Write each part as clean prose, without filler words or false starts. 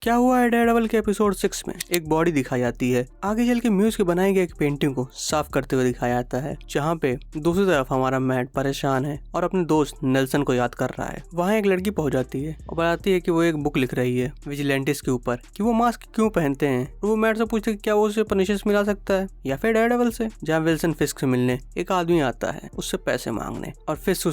क्या हुआ है डेयरडेविल के एपिसोड 6 में एक बॉडी दिखाई जाती है। आगे चल के म्यूज के बनाई गई एक पेंटिंग को साफ करते हुए दिखाया जाता है, जहाँ पे दूसरी तरफ हमारा मैट परेशान है और अपने दोस्त नेल्सन को याद कर रहा है। वहाँ एक लड़की पहुंच जाती है और बताती है कि वो एक बुक लिख रही है विजिलेंटिस के ऊपर कि वो मास्क क्यों पहनते हैं। और वो मैट से पूछते क्या वो उसे पनिशमेंट मिला सकता है या फिर डेयरडेविल से। जहाँ विल्सन फिस्क से मिलने एक आदमी आता है उससे पैसे मांगने, और फिस्क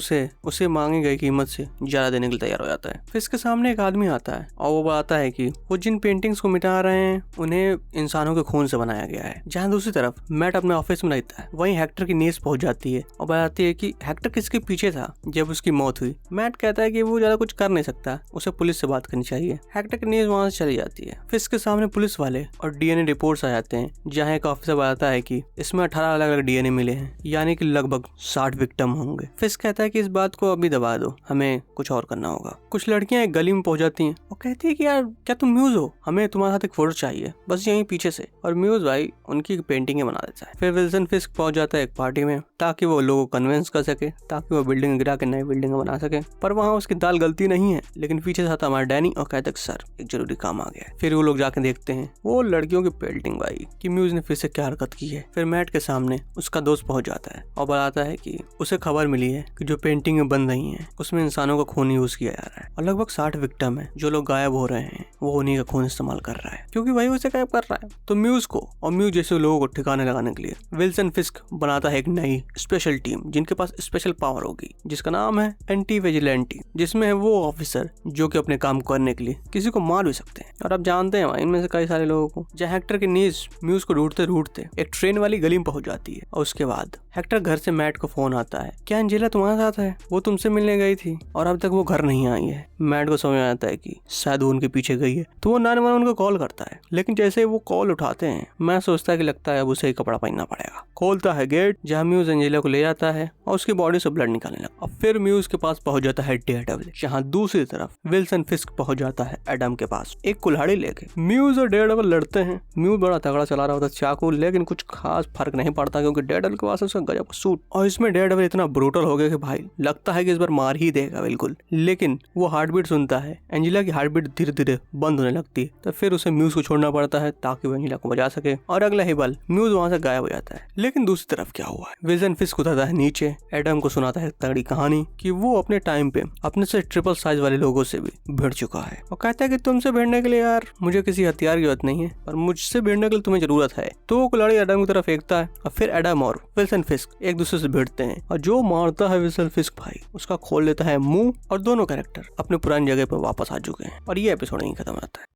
उसे मांगी गई कीमत से ज्यादा देने के लिए तैयार हो जाता है। फिस्क के सामने एक आदमी आता है और वो बताता है कि वो जिन पेंटिंग्स को मिटा रहे हैं उन्हें इंसानों के खून से बनाया गया है। जहाँ दूसरी तरफ मैट अपने ऑफिस में रहता है, वहीं हेक्टर की नीज पहुंच जाती है और बताती है कि हेक्टर किसके पीछे था जब उसकी मौत हुई। मैट कहता है कि वो ज्यादा कुछ कर नहीं सकता, उसे पुलिस से बात करनी चाहिए। हेक्टर की नीज वहां से चली जाती है। फिस्क के सामने पुलिस वाले और डीएनए रिपोर्ट्स आ जाते हैं, जहाँ एक ऑफिसर बताता है कि इसमें 18 अलग अलग डीएनए मिले हैं, यानी कि लगभग 60 विक्टिम होंगे। फिस्क कहता है कि इस बात को अभी दबा दो, हमें कुछ और करना होगा। कुछ लड़कियां एक गली में पहुंच जाती हैं और कहती है कि यार क्या तुम म्यूज हो, हमें तुम्हारे साथ एक फोटो चाहिए, बस यहीं पीछे से। और म्यूज भाई उनकी पेंटिंगें बना देता है। फिर विल्सन फिस्क पहुंच जाता है एक पार्टी में ताकि वो लोगों को कन्विंस कर सके, ताकि वो बिल्डिंग गिरा के नई बिल्डिंग बना सके। पर वहाँ उसकी दाल गलती नहीं है, लेकिन पीछे से आता हमारा डैनी और कहता है सर एक जरूरी काम आ गया है। फिर वो लोग जाके देखते हैं वो लड़कियों की पेंटिंग भाई कि म्यूज ने फिर से क्या हरकत की है। फिर मैट के सामने उसका दोस्त पहुंच जाता है और बताता है कि उसे खबर मिली है कि जो पेंटिंगें बन रही हैं उसमें इंसानों का खून यूज किया जा रहा है और लगभग 60 विक्टिम है। जो लोग गायब हो रहे हैं वो उन्हीं का खून इस्तेमाल कर रहा है, क्योंकि वही उसे गायब कर रहा है। तो म्यूज को और म्यूज जैसे लोगों को ठिकाने लगाने के लिए विल्सन फिस्क बनाता है एक नई स्पेशल टीम जिनके पास स्पेशल पावर होगी, जिसका नाम है एंटी विजिलेंटी, जिसमें है वो ऑफिसर जो कि अपने काम करने के लिए किसी को मार भी सकते हैं। और आप जानते हैं इनमें से कई सारे लोगों को। जहाँ हेक्टर की नीज म्यूज को ढूंढते ढूंढते एक ट्रेन वाली गली में पहुंच जाती है और उसके बाद हेक्टर घर से मैट को फोन आता है, क्या एंजेला तुम्हारे साथ है, वो तुमसे मिलने गई थी और अब तक वो घर नहीं आई है। मैट को समझ आता है कि शायद वो उनके पीछे गई है, तो वो 911 उनको कॉल करता है। लेकिन जैसे वो कॉल उठाते हैं मैं सोचता है कि लगता है अब उसे ही कपड़ा पहनना पड़ेगा। खोलता है गेट, जहाँ म्यूज एंजेला को ले जाता है और उसकी बॉडी से ब्लड निकालने लगा। और फिर म्यूज के पास पहुंच जाता है डेयरडेविल, जहाँ दूसरी तरफ विल्सन फिस्क पहुंच जाता है एडम के पास एक कुल्हाड़ी लेके। म्यूज और डेयरडेविल लड़ते हैं। म्यूज बड़ा तगड़ा चला रहा होता है चाकू, लेकिन कुछ खास फर्क नहीं पड़ता क्योंकि डेयरडेविल के पास उसका गजब सूट। और इसमें डेयरडेविल इतना ब्रूटल हो गया कि भाई लगता है कि इस बार मार ही देगा बिल्कुल। लेकिन वो हार्ट बीट सुनता है, एंजेला की हार्ट बीट धीरे धीरे बंद होने लगती है। तो फिर उसे म्यूज को छोड़ना पड़ता है ताकि वो एंजेला को बचा सके, और अगला ही पल म्यूज वहां से गायब हो जाता है। लेकिन दूसरी तरफ क्या हुआ है, विल्सन फिस्क उतरता है नीचे, एडम को सुनाता है तगड़ी कहानी कि वो अपने टाइम पे अपने से ट्रिपल साइज वाले लोगों से भी भिड़ चुका है, और कहता है कि तुमसे भिड़ने के लिए यार मुझे किसी हथियार की जरूरत नहीं है, पर मुझसे भिड़ने के लिए तुम्हें जरूरत है। तो वो कुल्हाड़ी एडम की तरफ फेंकता है और फिर एडम और विल्सन फिस्क एक दूसरे से भिड़ते हैं, और जो मारता है विल्सन फिस्क भाई उसका खोल लेता है मुंह, और दोनों कैरेक्टर अपने पुरानी जगह पर वापस आ चुके हैं। और ये एपिसोड यहीं खत्म होता है।